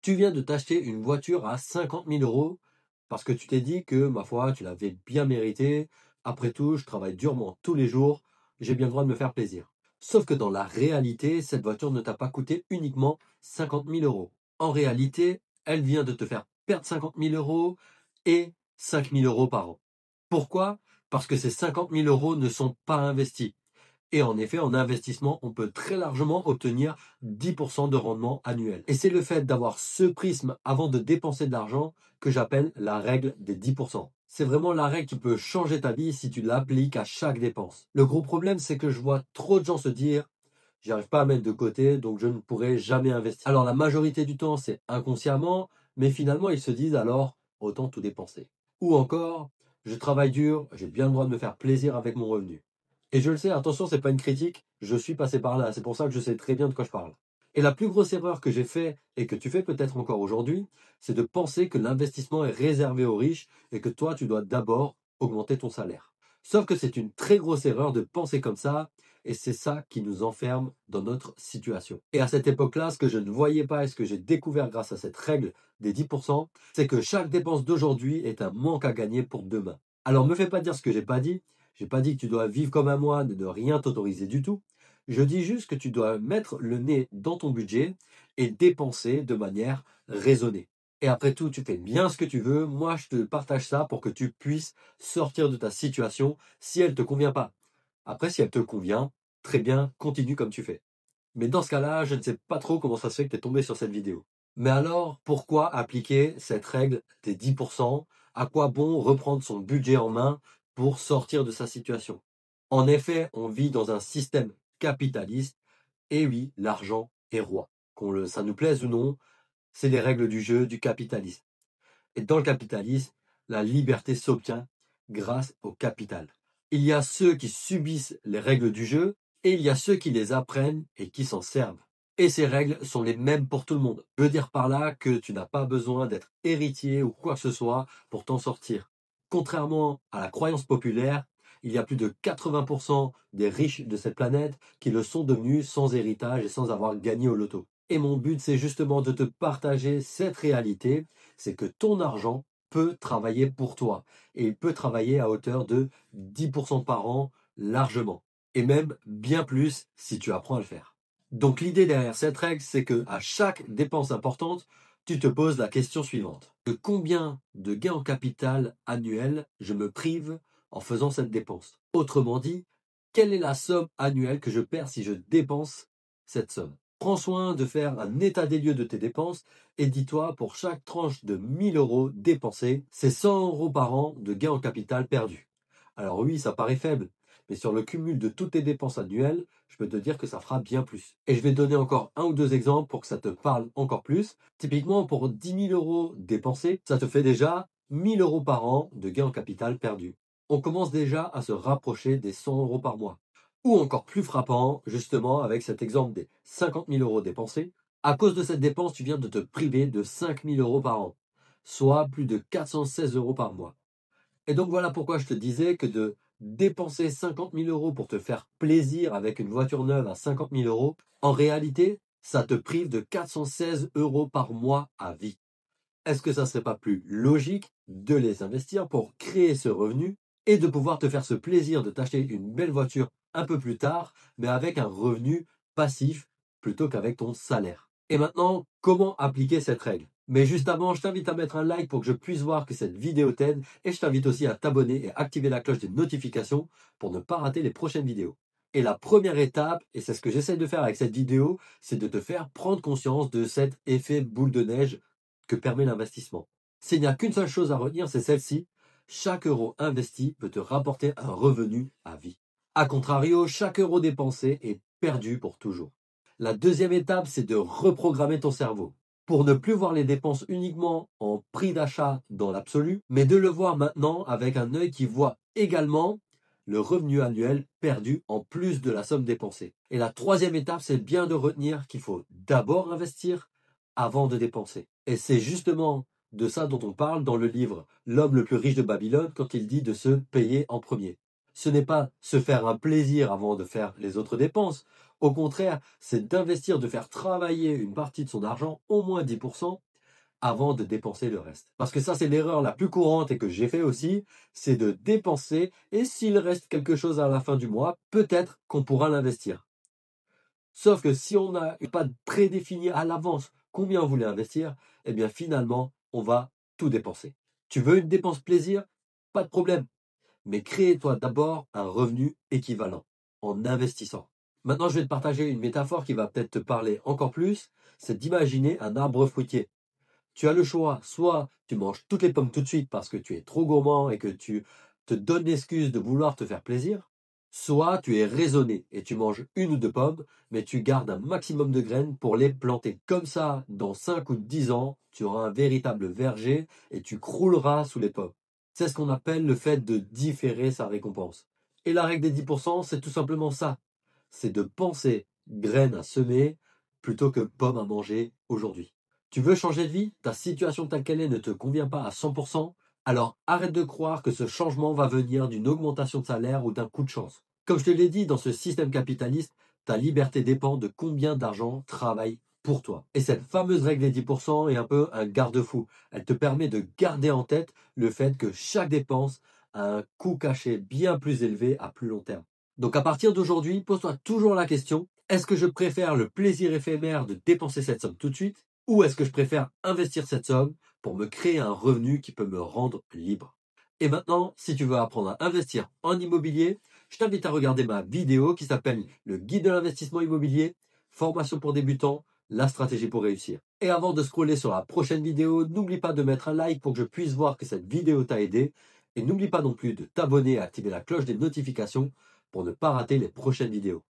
Tu viens de t'acheter une voiture à 50 000 euros parce que tu t'es dit que, ma foi, tu l'avais bien mérité. Après tout, je travaille durement tous les jours, j'ai bien le droit de me faire plaisir. Sauf que dans la réalité, cette voiture ne t'a pas coûté uniquement 50 000 euros. En réalité, elle vient de te faire perdre 50 000 euros et 5 000 euros par an. Pourquoi? Parce que ces 50 000 euros ne sont pas investis. Et en effet, en investissement, on peut très largement obtenir 10% de rendement annuel. Et c'est le fait d'avoir ce prisme avant de dépenser de l'argent que j'appelle la règle des 10%. C'est vraiment la règle qui peut changer ta vie si tu l'appliques à chaque dépense. Le gros problème, c'est que je vois trop de gens se dire j'y arrive pas à mettre de côté, donc je ne pourrai jamais investir. Alors la majorité du temps, c'est inconsciemment, mais finalement, ils se disent alors autant tout dépenser. Ou encore, je travaille dur, j'ai bien le droit de me faire plaisir avec mon revenu. Et je le sais, attention, c'est pas une critique, je suis passé par là, c'est pour ça que je sais très bien de quoi je parle. Et la plus grosse erreur que j'ai fait et que tu fais peut-être encore aujourd'hui, c'est de penser que l'investissement est réservé aux riches et que toi, tu dois d'abord augmenter ton salaire. Sauf que c'est une très grosse erreur de penser comme ça et c'est ça qui nous enferme dans notre situation. Et à cette époque-là, ce que je ne voyais pas et ce que j'ai découvert grâce à cette règle des 10%, c'est que chaque dépense d'aujourd'hui est un manque à gagner pour demain. Alors me fais pas dire ce que j'ai pas dit. J'ai pas dit que tu dois vivre comme un moine et de rien t'autoriser du tout. Je dis juste que tu dois mettre le nez dans ton budget et dépenser de manière raisonnée. Et après tout, tu fais bien ce que tu veux. Moi, je te partage ça pour que tu puisses sortir de ta situation si elle te convient pas. Après, si elle te convient, très bien, continue comme tu fais. Mais dans ce cas-là, je ne sais pas trop comment ça se fait que tu es tombé sur cette vidéo. Mais alors, pourquoi appliquer cette règle des 10%? À quoi bon reprendre son budget en main pour sortir de sa situation? En effet, on vit dans un système capitaliste et oui, l'argent est roi. Ça nous plaise ou non, c'est les règles du jeu du capitalisme. Et dans le capitalisme, la liberté s'obtient grâce au capital. Il y a ceux qui subissent les règles du jeu et il y a ceux qui les apprennent et qui s'en servent. Et ces règles sont les mêmes pour tout le monde. Je veux dire par là que tu n'as pas besoin d'être héritier ou quoi que ce soit pour t'en sortir. Contrairement à la croyance populaire, il y a plus de 80% des riches de cette planète qui le sont devenus sans héritage et sans avoir gagné au loto. Et mon but, c'est justement de te partager cette réalité, c'est que ton argent peut travailler pour toi. Et il peut travailler à hauteur de 10% par an largement. Et même bien plus si tu apprends à le faire. Donc l'idée derrière cette règle, c'est que à chaque dépense importante, tu te poses la question suivante. De combien de gains en capital annuel je me prive en faisant cette dépense? Autrement dit, quelle est la somme annuelle que je perds si je dépense cette somme? Prends soin de faire un état des lieux de tes dépenses et dis-toi, pour chaque tranche de 1000 euros dépensés, c'est 100 euros par an de gains en capital perdu. Alors oui, ça paraît faible, mais sur le cumul de toutes tes dépenses annuelles, je peux te dire que ça fera bien plus. Et je vais te donner encore un ou deux exemples pour que ça te parle encore plus. Typiquement, pour 10 000 euros dépensés, ça te fait déjà 1000 euros par an de gains en capital perdu. On commence déjà à se rapprocher des 100 euros par mois. Ou encore plus frappant, justement, avec cet exemple des 50 000 euros dépensés, à cause de cette dépense, tu viens de te priver de 5 000 euros par an, soit plus de 416 euros par mois. Et donc voilà pourquoi je te disais que de dépenser 50 000 euros pour te faire plaisir avec une voiture neuve à 50 000 euros, en réalité, ça te prive de 416 euros par mois à vie. Est-ce que ça serait pas plus logique de les investir pour créer ce revenu et de pouvoir te faire ce plaisir de t'acheter une belle voiture un peu plus tard, mais avec un revenu passif plutôt qu'avec ton salaire? Et maintenant, comment appliquer cette règle? Mais juste avant, je t'invite à mettre un like pour que je puisse voir que cette vidéo t'aide et je t'invite aussi à t'abonner et activer la cloche des notifications pour ne pas rater les prochaines vidéos. Et la première étape, et c'est ce que j'essaie de faire avec cette vidéo, c'est de te faire prendre conscience de cet effet boule de neige que permet l'investissement. S'il n'y a qu'une seule chose à retenir, c'est celle-ci. Chaque euro investi peut te rapporter un revenu à vie. A contrario, chaque euro dépensé est perdu pour toujours. La deuxième étape, c'est de reprogrammer ton cerveau pour ne plus voir les dépenses uniquement en prix d'achat dans l'absolu, mais de le voir maintenant avec un œil qui voit également le revenu annuel perdu en plus de la somme dépensée. Et la troisième étape, c'est bien de retenir qu'il faut d'abord investir avant de dépenser. Et c'est justement de ça dont on parle dans le livre L'homme le plus riche de Babylone quand il dit de se payer en premier. Ce n'est pas se faire un plaisir avant de faire les autres dépenses. Au contraire, c'est d'investir, de faire travailler une partie de son argent, au moins 10%, avant de dépenser le reste. Parce que ça, c'est l'erreur la plus courante et que j'ai fait aussi, c'est de dépenser et s'il reste quelque chose à la fin du mois, peut-être qu'on pourra l'investir. Sauf que si on n'a pas prédéfini à l'avance combien on voulait investir, eh bien finalement, on va tout dépenser. Tu veux une dépense plaisir? Pas de problème. Mais crée-toi d'abord un revenu équivalent en investissant. Maintenant, je vais te partager une métaphore qui va peut-être te parler encore plus, c'est d'imaginer un arbre fruitier. Tu as le choix, soit tu manges toutes les pommes tout de suite parce que tu es trop gourmand et que tu te donnes l'excuse de vouloir te faire plaisir, soit tu es raisonné et tu manges une ou deux pommes, mais tu gardes un maximum de graines pour les planter. Comme ça, dans 5 ou 10 ans, tu auras un véritable verger et tu crouleras sous les pommes. C'est ce qu'on appelle le fait de différer sa récompense. Et la règle des 10%, c'est tout simplement ça. C'est de penser graines à semer plutôt que pommes à manger aujourd'hui. Tu veux changer de vie? Ta situation telle qu'elle est ne te convient pas à 100%? Alors arrête de croire que ce changement va venir d'une augmentation de salaire ou d'un coup de chance. Comme je te l'ai dit, dans ce système capitaliste, ta liberté dépend de combien d'argent travaille pour toi. Et cette fameuse règle des 10% est un peu un garde-fou. Elle te permet de garder en tête le fait que chaque dépense a un coût caché bien plus élevé à plus long terme. Donc à partir d'aujourd'hui, pose-toi toujours la question, est-ce que je préfère le plaisir éphémère de dépenser cette somme tout de suite ou est-ce que je préfère investir cette somme pour me créer un revenu qui peut me rendre libre? Et maintenant, si tu veux apprendre à investir en immobilier, je t'invite à regarder ma vidéo qui s'appelle Le guide de l'investissement immobilier, formation pour débutants, la stratégie pour réussir. Et avant de scroller sur la prochaine vidéo, n'oublie pas de mettre un like pour que je puisse voir que cette vidéo t'a aidé. Et n'oublie pas non plus de t'abonner et activer la cloche des notifications pour ne pas rater les prochaines vidéos.